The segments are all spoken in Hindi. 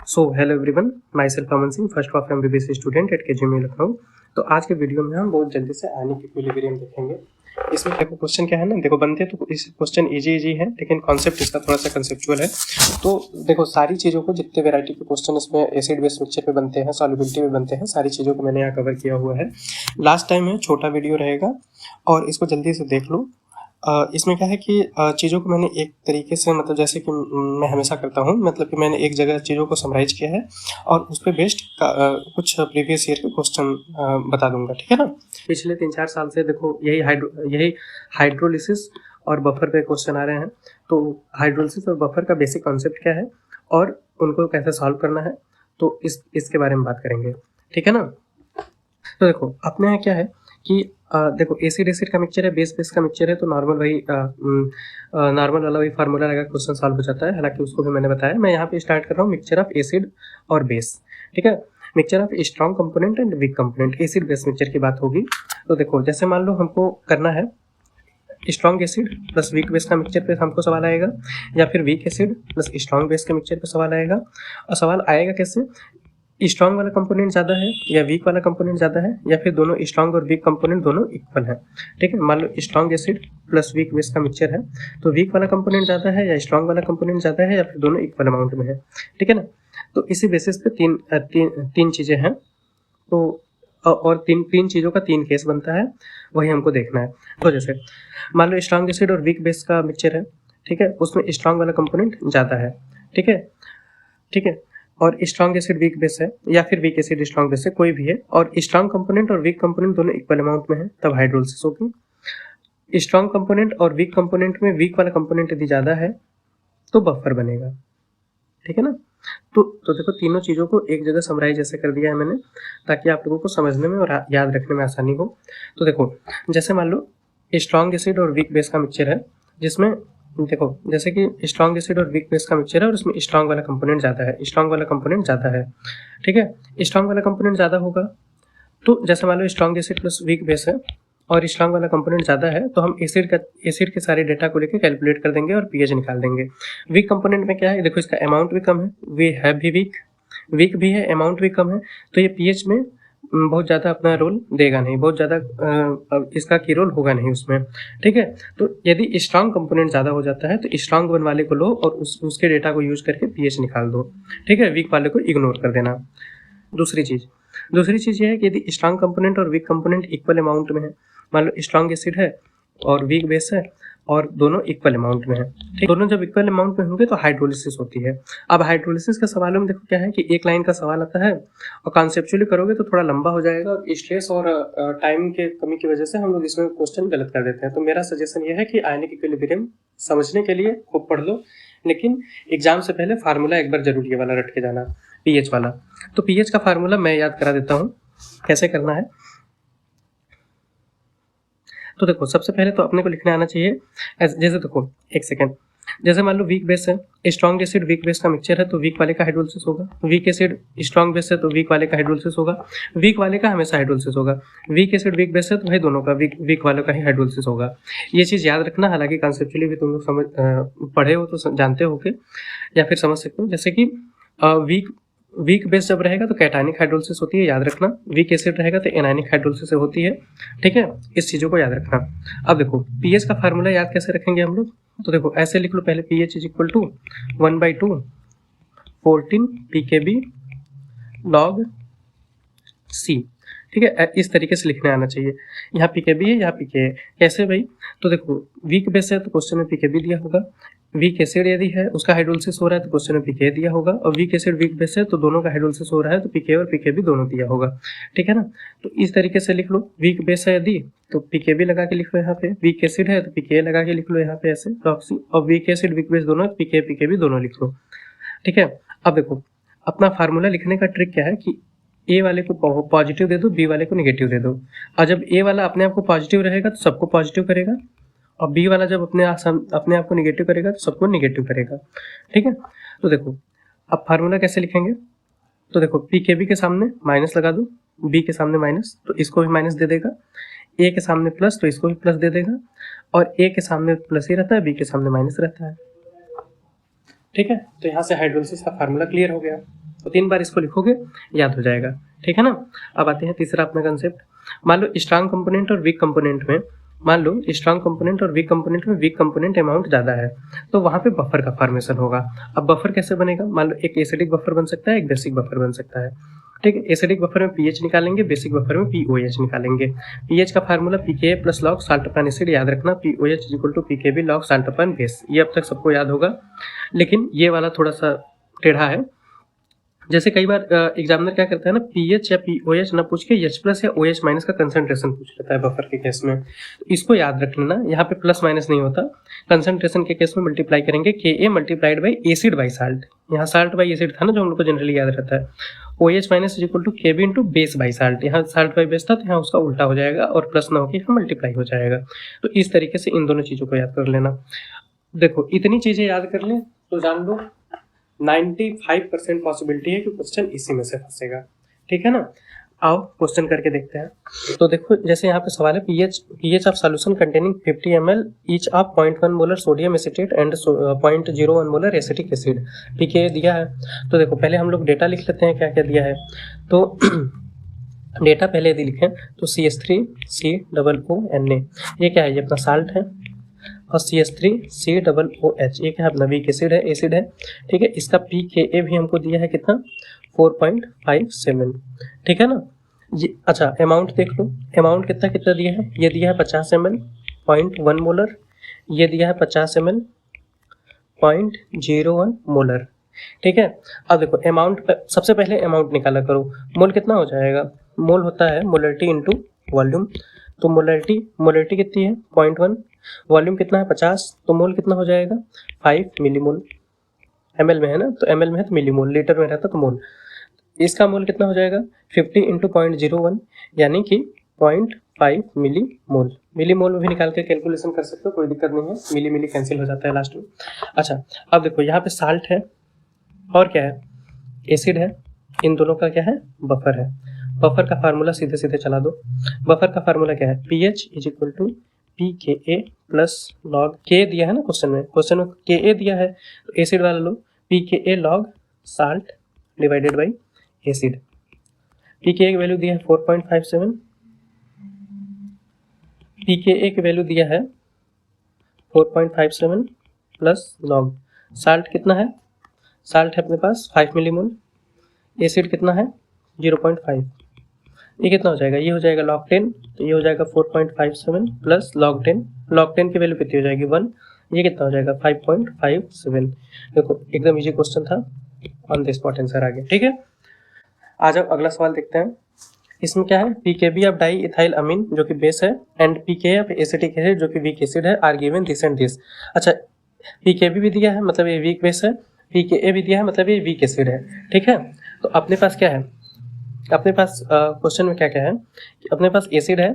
So hello everyone, my self Aman Singh, first of MBBS student at KGMU Lucknow. तो आज के वीडियो में हम बहुत जल्दी से आयनिक इक्विलिब्रियम देखेंगे। इसमें देखो क्वेश्चन क्या है ना, देखो बनते तो इस क्वेश्चन इजी है, लेकिन कॉन्सेप्ट इसका थोड़ा सा कंसेप्चुअल है। तो देखो सारी चीज़ों को, जितने वेराइटी के क्वेश्चन इसमें एसिड बेस मिक्सचर पे बनते हैं, सॉल्युबिलिटी में बनते हैं, सारी चीज़ों को मैंने यहाँ कवर किया हुआ है। लास्ट टाइम में छोटा वीडियो रहेगा और इसको जल्दी से देख लो। इसमें क्या है कि चीज़ों को मैंने एक तरीके से, मतलब जैसे कि मैं हमेशा करता हूँ, मतलब कि मैंने एक जगह चीज़ों को समराइज किया है और उस पर बेस्ड कुछ प्रीवियस ईयर के क्वेश्चन बता दूंगा, ठीक है ना। पिछले 3-4 साल से देखो यही हाइड्रोलिसिस और बफर पे क्वेश्चन आ रहे हैं। तो हाइड्रोलिसिस और बफर का बेसिक कॉन्सेप्ट क्या है और उनको कैसे सॉल्व करना है, तो इसके बारे में बात करेंगे, ठीक है ना। तो देखो अपने यहाँ क्या है कि देखो एसिड एसिड का मिक्सचर है, बेस बेस का मिक्सचर है, तो नॉर्मल वही नॉर्मल वाला वही फार्मूला लगा क्वेश्चन सॉल्व हो जाता है। हालांकि उसको भी मैंने बताया। मैं यहाँ पे स्टार्ट कर रहा हूँ मिक्सचर ऑफ एसिड और बेस, ठीक है। Mixture of strong component and weak component, acid base mixture की बात होगी। तो देखो जैसे मान लो हमको करना है strong acid plus weak base का मिक्सचर पे हमको सवाल आएगा, या फिर weak acid plus strong base के मिक्सचर पे सवाल आएगा। और सवाल आएगा कैसे, स्ट्रॉन्ग वाला कंपोनेंट ज़्यादा है या वीक वाला कंपोनेंट ज़्यादा है, या फिर दोनों स्ट्रॉन्ग और वीक कंपोनेंट दोनों इक्वल है, ठीक है। मान लो strong acid plus weak base का मिक्सचर है, तो वीक वाला कंपोनेंट ज़्यादा है या स्ट्रॉन्ग वाला कंपोनेंट ज़्यादा है, या फिर दोनों इक्वल अमाउंट में है, ठीक है ना। तो इसी बेसिस पे तीन चीज़ें हैं। तो और तीन चीज़ों का 3 केस बनता है, वही हमको देखना है। तो जैसे मान लो स्ट्रॉन्ग एसिड और वीक बेस का मिक्सचर है, ठीक है, उसमें स्ट्रॉन्ग वाला कंपोनेंट ज़्यादा है, ठीक है, ठीक है। और स्ट्रॉन्ग एसिड वीक बेस है, या फिर वीक एसिड स्ट्रॉन्ग बेस है, कोई भी है, और स्ट्रॉन्ग कंपोनेंट और वीक कंपोनेंट दोनों इक्वल अमाउंट में है, तब हाइड्रोलिसिस होगी। स्ट्रॉन्ग कंपोनेंट और वीक कंपोनेंट में वीक वाला कंपोनेंट यदि ज़्यादा है तो बफर बनेगा, ठीक है ना। तो देखो तीनों चीज़ों को एक जगह समराइज ऐसे कर दिया है मैंने, ताकि आप लोगों को समझने में और याद रखने में आसानी हो। तो देखो जैसे मान लो स्ट्रॉन्ग एसिड और वीक बेस का मिक्सचर है, जिसमें देखो जैसे कि स्ट्रॉन्ग एसिड और वीक बेस का मिक्सचर है और उसमें स्ट्रॉन्ग वाला कंपोनेंट ज़्यादा है, स्ट्रॉन्ग वाला कंपोनेंट ज़्यादा है, ठीक है। स्ट्रॉन्ग वाला कंपोनेंट ज़्यादा होगा, तो जैसे मान लो strong acid plus weak base है और स्ट्रॉन्ग वाला कंपोनेंट ज़्यादा है, तो हम एसिड के सारे डेटा को लेकर कैलकुलेट कर देंगे और पीएच निकाल देंगे। वीक कंपोनेंट में क्या है, देखो इसका अमाउंट भी कम है, वी है भी वीक भी है, अमाउंट भी कम है, तो ये पीएच में बहुत ज़्यादा अपना रोल देगा नहीं, बहुत ज़्यादा इसका की रोल होगा नहीं उसमें, ठीक है। तो यदि स्ट्रॉन्ग कंपोनेंट ज़्यादा हो जाता है तो स्ट्रॉन्ग वन वाले को लो और उसके डेटा को यूज करके पीएच निकाल दो, ठीक है। वीक वाले को इग्नोर कर देना। दूसरी चीज़ ये है कि यदि स्ट्रॉन्ग कंपोनेंट और वीक कंपोनेंट इक्वल अमाउंट में है, मान लो स्ट्रॉन्ग एसिड है और वीक बेस है और दोनों इक्वल अमाउंट में है, ठीक। दोनों जब इक्वल अमाउंट में होंगे तो हाइड्रोलिसिस होती है। अब हाइड्रोलिसिस के सवालों में देखो क्या है कि एक लाइन का सवाल आता है और कॉन्सेप्चुअली करोगे तो थोड़ा लंबा हो जाएगा, और स्ट्रेस और टाइम के कमी की वजह से हम लोग इसमें क्वेश्चन गलत कर देते हैं। तो मेरा सजेशन ये है कि आयनिक इक्विलिब्रियम समझने के लिए खूब पढ़ लो, लेकिन एग्जाम से पहले फार्मूला एक बार जरूर ये वाला रट के जाना, पीएच वाला। तो पीएच का फार्मूला मैं याद करा देता हूँ कैसे करना है। तो देखो सबसे पहले तो अपने को लिखने आना चाहिए जैसे देखो एक सेकेंड, जैसे मान लो वीक बेस है, स्ट्रॉन्ग एसिड वीक बेस का मिक्सचर है, तो वीक वाले का हाइड्रोलिसिस होगा। वीक एसिड स्ट्रॉन्ग बेस है तो वीक वाले का हाइड्रोलिसिस होगा, वीक वाले का हमेशा हाइड्रोलिसिस होगा। वीक एसिड वीक बेस है तो भाई दोनों का वीक वाले का ही हाइड्रोलिसिस होगा। ये चीज़ याद रखना। हालांकि कॉन्सेप्चुअली भी तुम लोग समझ पढ़े हो तो जानते हो के, या फिर समझ सकते हो। जैसे कि वीक बेस जब रहेगा तो कैटायनिक हाइड्रोलिसिस होती है, याद रखना। वीक एसिड रहेगा तो एनायनिक हाइड्रोलिसिस होती है, ठीक है। इस चीज़ों को याद रखना। अब देखो पीएच का फार्मूला याद कैसे रखेंगे हम लोग, तो देखो ऐसे लिख लो पहले, pH is equal to 1/2 14 pkb log C, ठीक है। इस तरीके से लिखने आना चाहिए। यहाँ pkb है, यहाँ pk है। कैसे भाई, तो देखो वीक बेस है तो क्वेश्चन में pkb दिया होगा, वीक एसिड यदि है उसका हाइड्रोलिसिस हो रहा है तो क्वेश्चन में pK दिया होगा, और वीक एसिड वीक बेस है तो दोनों का हाइड्रोलिसिस हो रहा है तो pK और pKb दोनों दिया होगा, ठीक है ना। तो इस तरीके से लिख लो। वीक बेस है यदि तो pKb लगा के लिख लो यहाँ पे, वीक एसिड है तो pK लगा के लिख लो यहाँ पे ऐसे प्रॉक्सी, और वीक एसिड वीक बेस दोनों pK pKb दोनों लिख लो, ठीक है। अब देखो अपना फार्मूला लिखने का ट्रिक क्या है कि ए वाले को पॉजिटिव दे दो, बी वाले को निगेटिव दे दो, और जब ए वाला अपने आप को पॉजिटिव रहेगा तो सबको पॉजिटिव करेगा, और बी वाला जब अपने आप को निगेटिव करेगा तो सबको निगेटिव करेगा, ठीक है। तो देखो अब फार्मूला कैसे लिखेंगे, तो देखो पीकेबी के सामने माइनस लगा दो, बी के सामने माइनस तो इसको भी माइनस दे देगा, ए के सामने प्लस तो इसको भी प्लस दे देगा, और ए के सामने प्लस ही रहता है, बी के सामने माइनस रहता है, ठीक है। तो यहाँ से हाइड्रोलिसिस का फार्मूला क्लियर हो गया। तो 3 बार इसको लिखोगे याद हो जाएगा, ठीक है ना। अब आते हैं तीसरा अपना कंसेप्ट। मान लो स्ट्रांग कंपोनेंट और वीक कंपोनेंट में, मान लो स्ट्रांग कंपोनेंट और वीक कंपोनेंट में वीक कंपोनेंट अमाउंट ज़्यादा है, तो वहाँ पे बफर का फॉर्मेशन होगा। अब बफर कैसे बनेगा, मान लो एक एसिडिक बफर बन सकता है, एक बेसिक बफर बन सकता है, ठीक है। एसिडिक बफर में पीएच निकालेंगे, बेसिक बफर में पीओएच निकालेंगे। पीएच का formula pK plus log salt upon acid, याद रखना pOH equal to pKb log salt upon base, ये अब तक सबको याद होगा। लेकिन ये वाला थोड़ा सा टेढ़ा है। जैसे कई बार एग्जामिनर क्या करता है ना, पीएच या पीओएच ना पूछ के एच प्लस या ओएच माइनस का कंसंट्रेशन पूछ लेता है बफर के केस में। तो इसको याद रख लेना, यहाँ पे प्लस माइनस नहीं होता। कंसंट्रेशन के केस में मल्टीप्लाई करेंगे K a multiplied by acid by salt, यहाँ साल्ट बाई एसिड था ना जो हम लोग को जनरली याद रहता है। OH minus is equal to K b into base by salt, यहाँ साल्ट बाई बेस था तो यहाँ उसका उल्टा हो जाएगा और प्लस ना होकर यहाँ मल्टीप्लाई हो जाएगा। तो इस तरीके से इन दोनों चीज़ों को याद कर लेना। देखो इतनी चीज़ें याद कर ले तो जान लो 95% पॉसिबिलिटी है कि क्वेश्चन इसी में से फंसेगा, ठीक है ना। आओ क्वेश्चन करके देखते हैं। तो देखो जैसे यहाँ पे सवाल है pH of solution containing 50 ml each of 0.1 molar sodium acetate and 0.01 molar acetic acid, ठीक है दिया है। तो देखो पहले हम लोग डेटा लिख लेते हैं क्या क्या दिया है। तो डेटा पहले यदि लिखें तो CH3COONA, ये क्या है, ये अपना साल्ट है, और CH3COOH ये क्या है, अपना वीक एसिड है, ठीक है। इसका pKa भी हमको दिया है कितना, 4.57, ठीक है ना। ये अच्छा अमाउंट देख लो, अमाउंट कितना कितना दिया है, ये दिया है 50 ml 0.1 मोलर, ये दिया है 50 ml 0.01 मोलर, ठीक है। अब देखो अमाउंट सबसे पहले अमाउंट निकाला करो, मोल कितना हो जाएगा, मोल होता है मोलरिटी इंटू वॉल्यूम। तो मोलरिटी कितनी है 0.1, वॉल्यूम कितना है 50, तो मोल कितना हो जाएगा 5 मिलीमोल। ml में है ना, तो ml में है तो मिलीमोल, लीटर में रहता तो मोल। इसका मोल कितना हो जाएगा 50 इंटू 0.01 यानी कि 0.5 मिलीमोल। मिलीमोल में भी निकाल के कैलकुलेशन कर सकते हो, कोई दिक्कत नहीं है, मिली कैंसिल हो जाता है लास्ट में। अच्छा अब देखो यहाँ पे साल्ट है और क्या है, एसिड है, इन दोनों का क्या है, बफर है। बफर का फार्मूला सीधे सीधे चला दो। बफर का फार्मूला क्या है, pH is equal to pKa plus log, के दिया है ना क्वेश्चन में के दिया है, तो एसिड वाला लो pKa log salt divided by acid. PKa की वैल्यू दिया है 4.57, पीकेए की वैल्यू दिया है 4.57 प्लस लॉग साल्ट कितना है, साल्ट है अपने पास 5 मिलीमोल, एसिड कितना है 0.5, ये कितना हो जाएगा, ये हो जाएगा log 10, तो ये हो जाएगा 4.57 प्लस log 10, log 10 की वैल्यू कितनी हो जाएगी 1, ये कितना हो जाएगा 5.57। देखो एकदम इजी क्वेश्चन था, ऑन द स्पॉट आंसर आ गया, ठीक है। आ जाओ अगला सवाल देखते हैं। इसमें क्या है, pKb of diethylamine जो कि बेस है and pK of acetic acid जो कि वीक एसिड है are given this and this. अच्छा पीकेबी भी दिया है मतलब ये वीक बेस है, पीकेए भी दिया है मतलब ये वीक एसिड है, ठीक है। तो अपने पास क्या है, अपने पास क्वेश्चन में क्या क्या है, अपने पास एसिड है,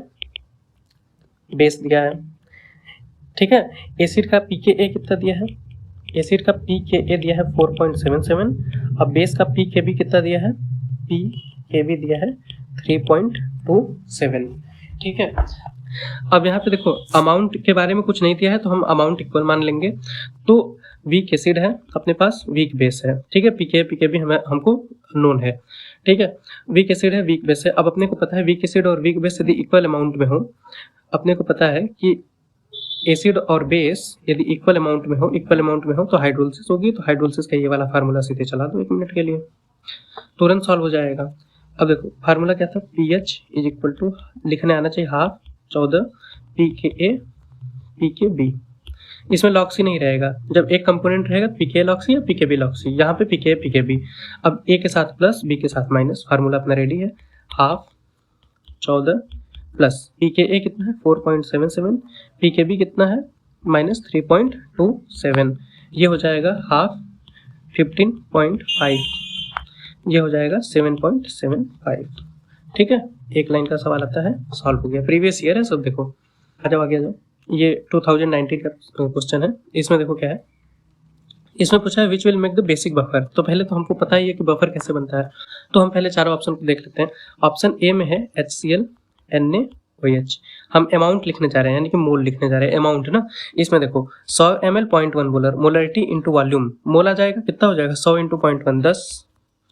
बेस दिया है, ठीक है। एसिड का पीकेए कितना दिया है, एसिड का पीकेए दिया है 4.77, अब बेस का पीकेबी कितना दिया है, पीकेबी दिया है 3.27, ठीक है। अब यहाँ पे देखो अमाउंट के बारे में कुछ नहीं दिया है तो हम अमाउंट इक्वल मान लेंगे। तो वीक एसिड है अपने पास, वीक बेस है, ठीक है। पीके भी हमें हमको नोन है, ठीक है। वीक एसिड है, वीक बेस है। अब अपने को पता है वीक एसिड और वीक बेस यदि इक्वल अमाउंट में हो, अपने को पता है कि एसिड और बेस यदि इक्वल अमाउंट में हो तो हाइड्रोलिसिस होगी। तो हाइड्रोलिसिस का ये वाला फार्मूला सीधे चला दो 1 मिनट के लिए, तुरंत सॉल्व हो जाएगा। अब देखो फार्मूला क्या था, पीएच इज इक्वल टू लिखने आना चाहिए 12 पीकेए पीकेबी, इसमें लॉक्सी नहीं रहेगा, जब एक कंपोनेंट रहेगा पीके लॉक्सी या पीकेबी लॉक्सी, यहाँ पे पीके पीकेबी। अब ए के साथ प्लस बी के साथ माइनस, फार्मूला अपना रेडी है, 12 प्लस पीकेए कितना है 4.77, पीकेबी कितना है -3.27, ये हो जाएगा 15.5, ये हो जाएगा 7.75, ठीक है। एक लाइन का सवाल आता है, सॉल्व हो गया, प्रीवियस ईयर है सब। देखो आ जाओ आगे आ जाओ, ये 2019 का क्वेश्चन है। इसमें देखो क्या है, इसमें पूछा है which will make the basic buffer. तो पहले तो हमको पता ही है कि बफर कैसे बनता है, तो हम पहले चारों ऑप्शन को देख लेते हैं। ऑप्शन ए में है HCl NaOH, हम अमाउंट लिखने जा रहे हैं यानी कि मोल लिखने जा रहे हैं, अमाउंट ना। इसमें देखो 100 ml 0.1 molar, molarity into volume, mole आ जाएगा कितना हो जाएगा 100 इंटू 0.1 10,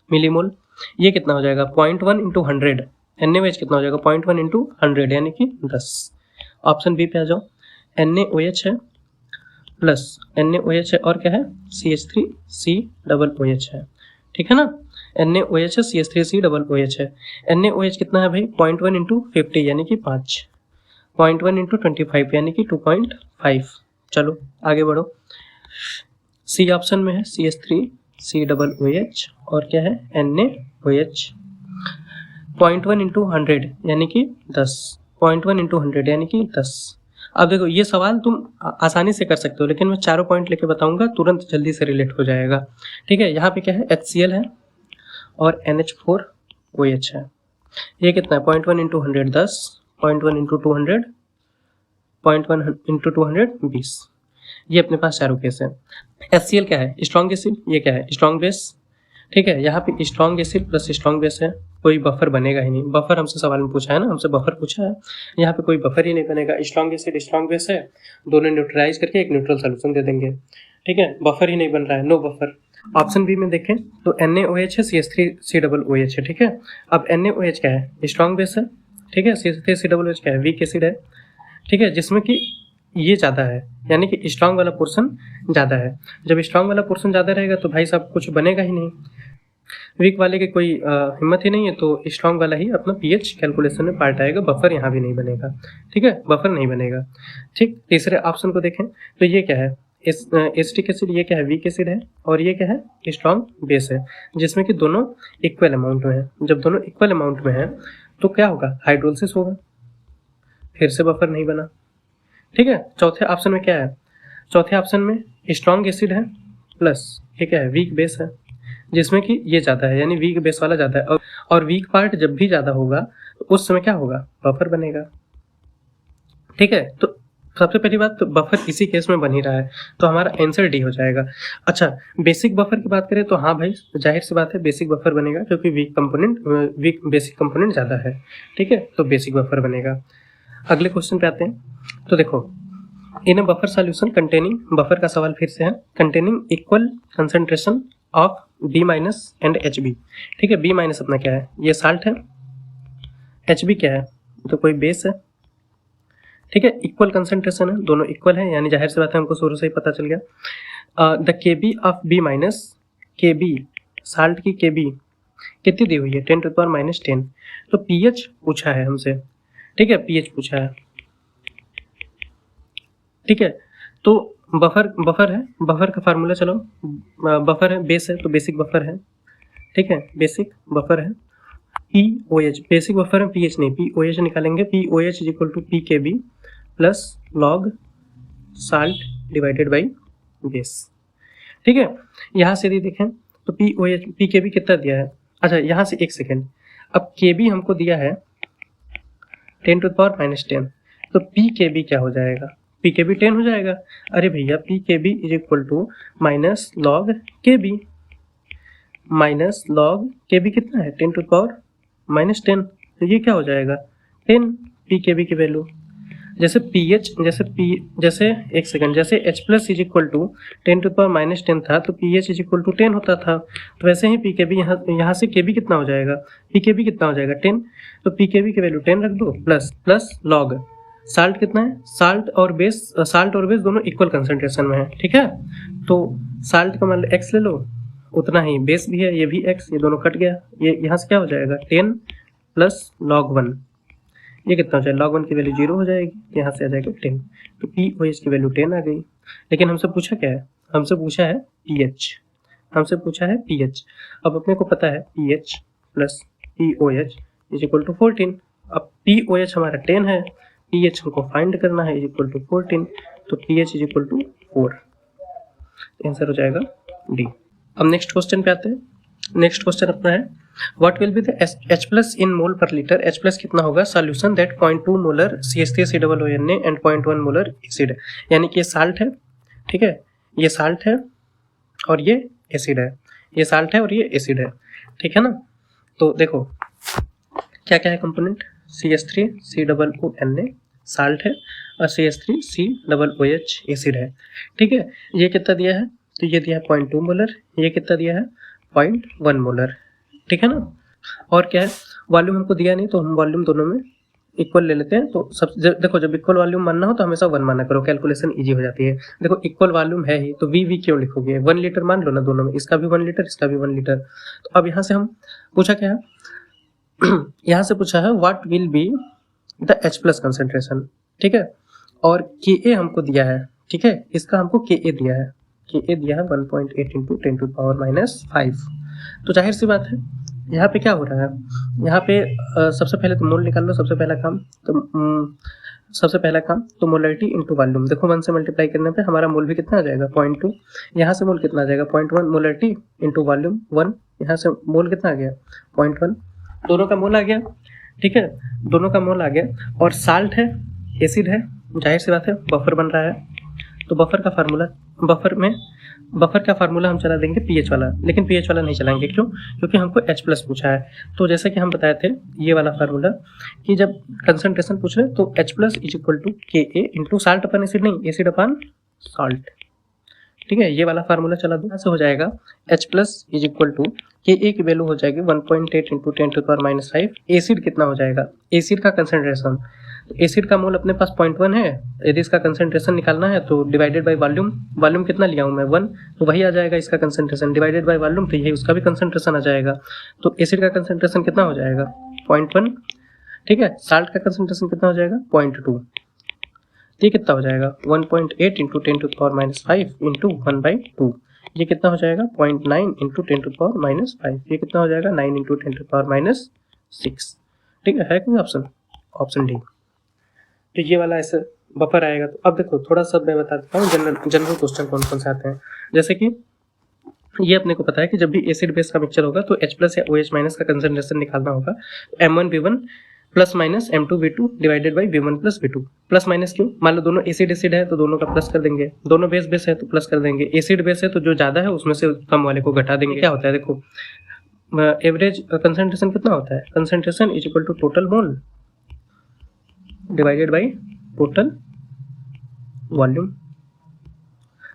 मिलीमोल। ये कितना हो जाएगा 0.1 इंटू 100, NaOH कितना हो जाएगा 0.1 इंटू 100 यानी कि 10। ऑप्शन बी पे आ जाओ, NaOH है प्लस NaOH है और क्या है CH3COOH है, ठीक है ना। NaOH है CH3COOH है। NaOH कितना है भाई 0.1 इंटू 50 यानी कि 5, 0.1 इंटू 25 यानी कि 2.5। चलो आगे बढ़ो, सी ऑप्शन में है CH3COOH और क्या है NaOH। 0.1 इंटू 100 यानी कि 10, 0.1 इंटू 100 यानी कि 10। अब देखो ये सवाल तुम आसानी से कर सकते हो, लेकिन मैं चारों पॉइंट लेके बताऊंगा, तुरंत जल्दी से रिलेट हो जाएगा, ठीक है। यहाँ पे क्या है HCl है और NH4OH है। ये कितना है 0.1 इंटू 100 10, 0.1 इंटू 200, 0.1 इंटू 200 20। ये अपने पास चारों केस है। HCl क्या है स्ट्रॉन्ग एसिड, ये क्या है स्ट्रॉन्ग बेस, ठीक है। यहाँ पे strong acid plus strong base है, कोई बफर बनेगा ही नहीं। बफर हमसे सवाल में पूछा है ना, हमसे बफर पूछा है, यहाँ पे कोई बफर ही नहीं बनेगा। स्ट्रॉन्ग एसिड स्ट्रॉन्ग बेस है, दोनों न्यूट्रलाइज करके एक न्यूट्रल सोल्यूशन दे देंगे, ठीक है। बफर ही नहीं बन रहा है, नो बफर। ऑप्शन बी में देखें तो NaOH है CH3COOH है, ठीक है। अब NaOH क्या है स्ट्रॉन्ग बेस है, ठीक है। CH3COOH क्या है वीक एसिड है, ठीक है, जिसमें कि ये ज़्यादा है, यानी कि स्ट्रॉन्ग वाला पोर्शन ज़्यादा है। जब स्ट्रॉन्ग वाला पोर्शन ज़्यादा रहेगा तो भाई साहब कुछ बनेगा ही नहीं, वीक वाले की कोई हिम्मत ही नहीं है, तो स्ट्रॉन्ग वाला ही अपना पीएच कैलकुलेशन में पार्ट आएगा। बफर यहाँ भी नहीं बनेगा, ठीक है, बफर नहीं बनेगा, ठीक। तीसरे ऑप्शन को देखें तो ये क्या है एसिटिक एसिड, ये क्या है वीक एसिड है और ये क्या है स्ट्रॉन्ग बेस है, जिसमें कि दोनों इक्वल अमाउंट में है। जब दोनों इक्वल अमाउंट में है तो क्या होगा हाइड्रोलिसिस होगा, फिर से बफर नहीं बना, ठीक है। चौथे ऑप्शन में क्या है, चौथे ऑप्शन में स्ट्रॉन्ग एसिड है प्लस ये क्या है वीक बेस है, जिसमें कि ये ज़्यादा है, यानी वीक बेस वाला ज़्यादा है। और वीक पार्ट जब भी ज़्यादा होगा तो उस समय क्या होगा बफर बनेगा, ठीक है। तो सबसे पहली बात तो बफर इसी केस में बन ही रहा है, तो हमारा आंसर डी हो जाएगा। अच्छा बेसिक बफर की बात करें तो हाँ भाई जाहिर सी बात है बेसिक बफर बनेगा, क्योंकि वीक बेसिक कंपोनेंट ज़्यादा है, ठीक है, तो बेसिक बफर बनेगा। अगले क्वेश्चन पे आते हैं, तो देखो in a buffer solution containing, buffer का सवाल फिर से है, containing equal concentration of B minus and HB, ठीक है। B माइनस अपना क्या है ये साल्ट है, HB क्या है तो कोई बेस है, ठीक है। इक्वल कंसंट्रेशन है, दोनों इक्वल है, यानी जाहिर सी बात है हमको शुरू से ही पता चल गया। The KB of B minus, KB salt की KB कितनी दी हुई है 10⁻⁻10, तो pH पूछा है हमसे, ठीक है, pH पूछा है, ठीक है। तो बफर है, बफर का फार्मूला चलो, बफर है बेस है तो बेसिक बफर है, ठीक है, बेसिक बफर है। POH बेसिक बफर है, pH नहीं, POH निकालेंगे, POH is equal to PKB plus log salt divided by base, ठीक है। यहाँ से यदि देखें तो POH PKB कितना दिया है, अच्छा यहाँ से एक सेकेंड, अब KB हमको दिया है 10⁻⁻10, तो PKB क्या हो जाएगा PKB 10 हो जाएगा। अरे भैया PKB is equal to minus log KB, minus log KB कितना है 10⁻⁻10, तो ये क्या हो जाएगा 10 PKB की वैल्यू। जैसे pH जैसे एक सेकंड, जैसे H plus is equal to 10⁻⁻10 था तो pH इज इक्वल टू 10 होता था, तो वैसे ही PKB यहाँ से KB कितना हो जाएगा, PKB कितना हो जाएगा 10, तो PKB की वैल्यू 10 रख दो प्लस लॉग साल्ट कितना है, साल्ट और बेस दोनों इक्वल कंसंट्रेशन में है, ठीक है। तो साल्ट का मान लो x ले लो, उतना ही बेस भी है, ये भी x, ये दोनों कट गया, ये यहाँ से क्या हो जाएगा 10 प्लस log 1, ये कितना हो जाएगा log 1 की वैल्यू 0 हो जाएगी, यहाँ से आ जाएगा 10, तो POH की वैल्यू 10 आ गई। लेकिन हमसे पूछा क्या है, हमसे पूछा है pH, हमसे पूछा है pH। अब अपने को पता है pH plus POH is equal to 14, अब POH हमारा 10 है, pH हमको फाइंड करना है इज इक्वल टू 14, तो pH is equal to 4, answer हो जाएगा डी। अब नेक्स्ट क्वेश्चन पे आते हैं, नेक्स्ट क्वेश्चन अपना है what will be the H plus in mole per litre, H plus कितना होगा solution that 0.2 molar CH3COONA and 0.1 molar acid, यानी कि ये साल्ट है, ठीक है, ये साल्ट है और ये एसिड है, ये साल्ट है और ये एसिड है, ठीक है ना। तो देखो क्या क्या है कंपोनेंट, CH3COONA साल्ट है और CH3COOH एसिड है, ठीक है। ये कितना दिया है, तो ये दिया है 0.2 मोलर, ये कितना दिया है 0.1 मोलर, ठीक है ना। और क्या है, वॉल्यूम हमको दिया नहीं तो हम वॉल्यूम दोनों में इक्वल ले लेते हैं। तो सब देखो, जब इक्वल वॉल्यूम मानना हो तो हमेशा 1 माना करो, कैलकुलेशन इजी हो जाती है। देखो इक्वल वॉल्यूम है ही तो वी क्यों लिखोगे, 1 लीटर मान लो ना दोनों में, इसका भी 1 लीटर इसका भी 1 लीटर। तो अब यहाँ से हम पूछा क्या है यहाँ से पूछा है what will be the H plus concentration, ठीक है। और Ka हमको दिया है, ठीक है, इसका हमको Ka दिया है, Ka दिया है 1.8 इंटू 10⁻⁵। तो जाहिर सी बात है यहाँ पे क्या हो रहा है, यहाँ पे सबसे पहले तो मोल निकाल लो, सबसे पहला काम तो मोलरिटी इंटू वॉल्यूम। देखो 1 से मल्टीप्लाई करने पे हमारा मोल भी कितना आ जाएगा 0.2, यहाँ से मोल कितना आ जाएगा 0.1, मोलरिटी इंटू वॉल्यूम 1, यहाँ से मोल कितना आ गया 0.1, दोनों का मोल आ गया, ठीक है, दोनों का मोल आ गया। और साल्ट है, एसिड है, जाहिर सी बात है बफर बन रहा है। तो बफर का फार्मूला हम चला देंगे पीएच वाला, लेकिन पीएच वाला नहीं चलाएंगे, क्यों, क्योंकि हमको H प्लस पूछा है। तो जैसे कि हम बताए थे ये वाला फार्मूला कि जब कंसंट्रेशन पूछ रहे तो H plus is equal to Ka into salt upon acid नहीं, एसिड अपन साल्ट, ठीक है, ये वाला फार्मूला चला दो। यहाँ से हो जाएगा H plus is equal to Ka की वैल्यू हो जाएगी 1.8 इंटू 10⁻⁵। एसिड कितना हो जाएगा, एसिड का कंसंट्रेशन, तो एसिड का मोल अपने पास 0.1 है, यदि इसका कंसंट्रेशन निकालना है तो डिवाइडेड बाय वॉल्यूम, वॉल्यूम कितना लिया हूँ मैं 1, तो वही आ जाएगा इसका कंसंट्रेशन, डिवाइडेड बाय वॉल्यूम तो यही उसका भी कंसंट्रेशन आ जाएगा। तो एसिड का कंसंट्रेशन कितना हो जाएगा 0.1, ठीक है, साल्ट का कंसंट्रेशन कितना हो जाएगा 0.2, ये कितना हो जाएगा 1.8 इंटू 10⁻⁵ इंटू 1/2, ये कितना हो जाएगा 0.9 इंटू 10⁻⁵, ये कितना हो जाएगा 9 इंटू 10⁻�6, ठीक है कोई ऑप्शन डी। तो ये वाला ऐसे बफर आएगा। तो अब देखो थोड़ा सा मैं बता देता हूँ जनरल क्वेश्चन कौन कौन से आते हैं। जैसे कि ये अपने को पता है कि जब भी एसिड बेस का मिक्सचर होगा तो H प्लस या OH माइनस का कंसंट्रेशन निकालना होगा, M1V1 plus minus M2V2 divided by V1 plus V2। Plus minus क्यों, मान लो दोनों एसिड है तो दोनों का प्लस कर देंगे, दोनों बेस है तो प्लस कर देंगे, एसिड बेस है तो जो ज़्यादा है उसमें से कम वाले को घटा देंगे। क्या होता है देखो, एवरेज कंसंट्रेशन कितना होता है, concentration is equal to total mole divided by total volume.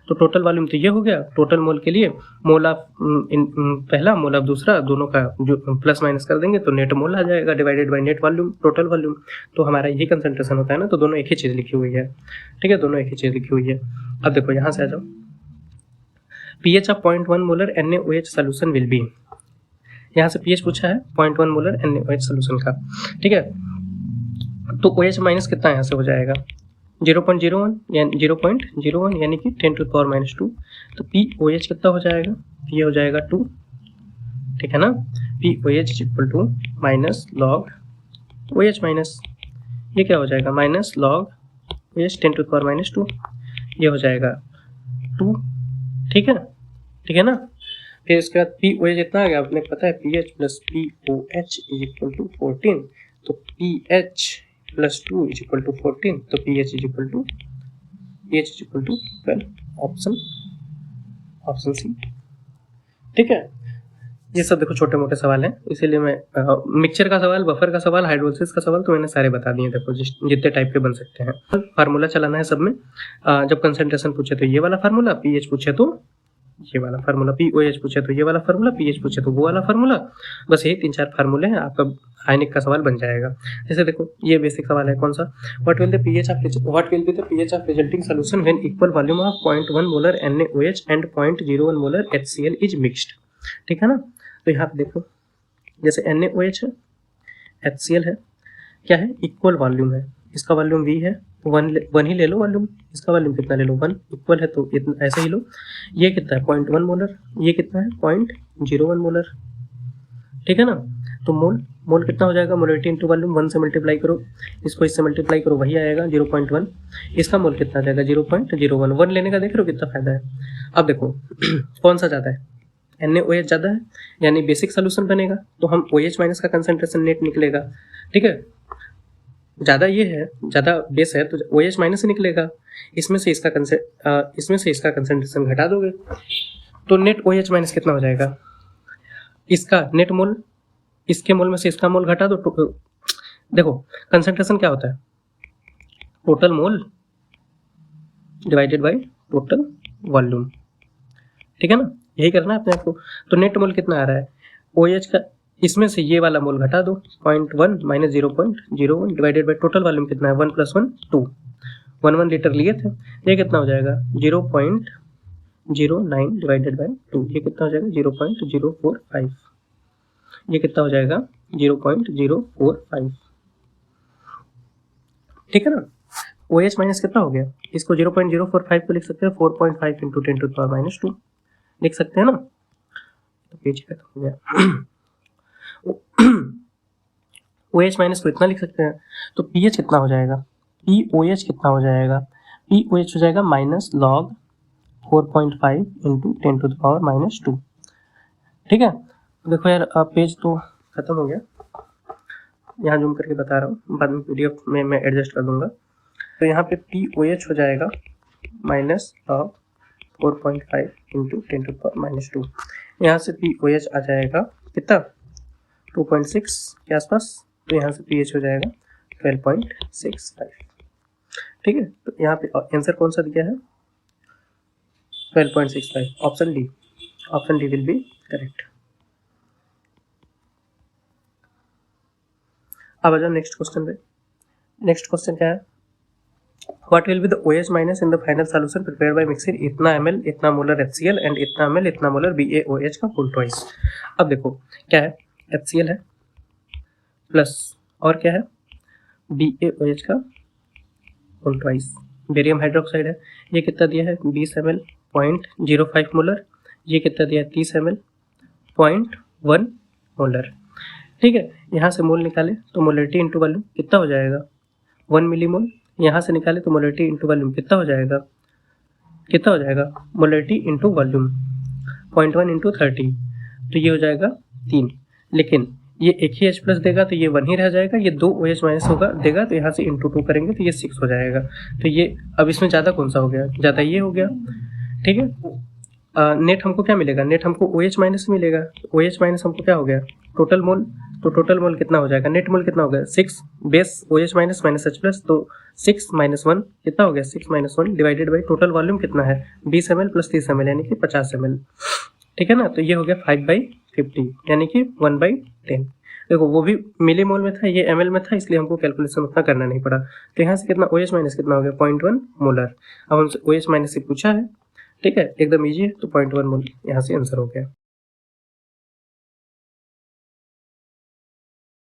तो टोटल वॉल्यूम तो ये हो गया, टोटल मोल के लिए मोल ऑफ पहला, मोल ऑफ दूसरा, दोनों का जो प्लस माइनस कर देंगे तो नेट मोल आ जाएगा divided by net volume, total volume. तो हमारा यही कंसंट्रेशन होता है ना, तो दोनों एक ही चीज़ लिखी हुई है, ठीक है, दोनों एक ही चीज़ लिखी हुई है। अब देखो यहाँ से आ जाओ, pH of 0.1 molar NaOH solution will be, यहाँ से pH पूछा है 0.1 मोलर NaOH सोल्यूशन का, ठीक है। तो OH माइनस कितना यहाँ से हो जाएगा 0.01 यानी 0.01 यानी कि 10⁻²। तो POH कितना हो जाएगा, ये हो जाएगा 2, ठीक है ना। POH is equal to minus log OH minus, ये क्या हो जाएगा माइनस लॉग OH 10⁻², ये हो जाएगा 2, ठीक है ना। फिर इसके बाद POH इतना आ गया, आपने पता है pH plus POH is equal to 14, तो pH plus 2 is equal to 14, तो pH is equal to 12, option C, ठीक है। ये सब देखो छोटे मोटे सवाल हैं, इसीलिए मैं मिक्सचर का सवाल, बफर का सवाल, हाइड्रोलिसिस का सवाल तो मैंने सारे बता दिए। देखो जितने टाइप के बन सकते हैं, फार्मूला चलाना है सब में। जब कंसंट्रेशन पूछे तो ये वाला फार्मूला, pH पूछे तो ये वाला फार्मूला, POH पूछे तो ये वाला फार्मूला, pH पूछे तो वो वाला फार्मूला। बस यही 3-4 फार्मूले हैं, आपका आयनिक का सवाल बन जाएगा। जैसे देखो ये बेसिक सवाल है, कौन सा, what will be the pH of resulting solution when equal volume of 0.1 molar NaOH and 0.01 molar HCl is mixed, ठीक है ना। तो यहाँ पे देखो जैसे NaOH है, HCl है, क्या है, इक्वल वॉल्यूम है, इसका वॉल्यूम V है, वन ही ले लो वॉल्यूम, इसका वॉल्यूम कितना ले लो 1, इक्वल है तो इतना ऐसे ही लो। ये कितना है 0.1 मोलर, ये कितना है 0.01 मोलर, ठीक है ना। तो मोल कितना हो जाएगा, मोलरिटी इंटू वॉल्यूम, 1 से मल्टीप्लाई करो, इसको इससे मल्टीप्लाई करो, वही आएगा 0.1। इसका मोल कितना आ जाएगा 0.01, 1 लेने का देख रहे हो कितना फायदा है। अब देखो कौन सा ज़्यादा है, NaOH ज़्यादा है, यानी बेसिक सोल्यूशन बनेगा, तो हम OH माइनस का कंसंट्रेशन नेट निकलेगा, ठीक है। ज़्यादा ये है, ज़्यादा बेस है तो OH माइनस से निकलेगा, इसमें से इसका कंसंट्रेशन घटा दोगे तो नेट OH माइनस कितना हो जाएगा, इसका नेट मोल, इसके मोल में से इसका मोल घटा दो। देखो कंसंट्रेशन क्या होता है, total mole divided by total volume, ठीक है ना, यही करना है अपने आपको। तो नेट मोल कितना आ रहा है, OH का इसमें से ये वाला मोल घटा दो, 0.1 minus 0.01 divided by total volume कितना है 1 + 1 2, 1 लीटर लिए थे, ये कितना हो जाएगा 0.09 डिवाइडेड बाई 2, ये कितना हो जाएगा 0.045, ये कितना हो जाएगा 0.045, ठीक है ना। OH माइनस कितना हो गया, इसको 0.045 को लिख सकते हैं 4.5 × 10⁻², लिख सकते हैं ना, तो पेज खत्म हो गया। OH माइनस को इतना लिख सकते हैं, तो pH कितना हो जाएगा, POH कितना हो जाएगा, POH हो जाएगा माइनस log 4.5 × 10⁻², ठीक है। देखो यार पेज तो खत्म हो गया, यहाँ जूम करके बता रहा हूँ, बाद में PDF में मैं एडजस्ट कर दूंगा। तो यहाँ पे POH हो जाएगा माइनस log 4.5 × 10⁻², यहाँ से POH आ जाएगा कितना 2.6 के आसपास, तो यहाँ से pH हो जाएगा 12.65, ठीक है। तो यहाँ पे आंसर कौन सा दिया है 12.65, option D, option D will be correct. अब आ जाओ नेक्स्ट क्वेश्चन पे। नेक्स्ट क्वेश्चन क्या है, what will be the OH minus in the final solution prepared by mixing इतना ml इतना मोलर HCl एंड इतना ml इतना मोलर BaOH का होल ट्वाइस। अब देखो क्या है, HCl है प्लस और क्या है BaOH का होल ट्वाइस, बेरियम हाइड्रोक्साइड है, ये कितना दिया है 20 ml 0.05 मोलर, ये कितना दिया है 30 ml 0.1 मोलर, ठीक है। यहाँ से मोल निकाले तो मोलरिटी इंटू वॉल्यूम कितना हो जाएगा 1 मिलीमोल, यहाँ से निकाले तो मोलरिटी इंटू वॉल्यूम कितना हो जाएगा, कितना हो जाएगा मोलरिटी इंटू वॉल्यूम 0.1 × 30, तो ये हो जाएगा 3, लेकिन ये एक ही H प्लस देगा तो ये 1 ही रह जाएगा, ये 2 OH माइनस होगा देगा तो यहाँ से इंटू 2 करेंगे तो ये 6 हो जाएगा। तो ये अब इसमें ज़्यादा कौन सा हो गया, ज़्यादा ये हो गया, ठीक है। नेट हमको क्या मिलेगा, नेट हमको OH माइनस मिलेगा, OH माइनस हमको क्या हो गया टोटल मोल, तो टोटल मोल कितना हो जाएगा, नेट मोल कितना हो गया 6 base OH minus minus H plus, तो 6 - 1 कितना हो गया 6 - 1 डिवाइडेड बाई टोटल वॉल्यूम कितना है 20 ml + 30 ml यानी कि 50 ml, ठीक है ना। तो ये हो गया 5/50 यानी कि 1/10। देखो वो भी मिली मोल में था, ये ml में था, इसलिए हमको कैलकुलेशन उतना करना नहीं पड़ा। तो यहाँ से कितना OH माइनस कितना हो गया 0.1 मोलर। अब हमसे OH माइनस से पूछा है, ठीक है, एकदम ईजी है, तो 0.1 मोल यहाँ से आंसर हो गया।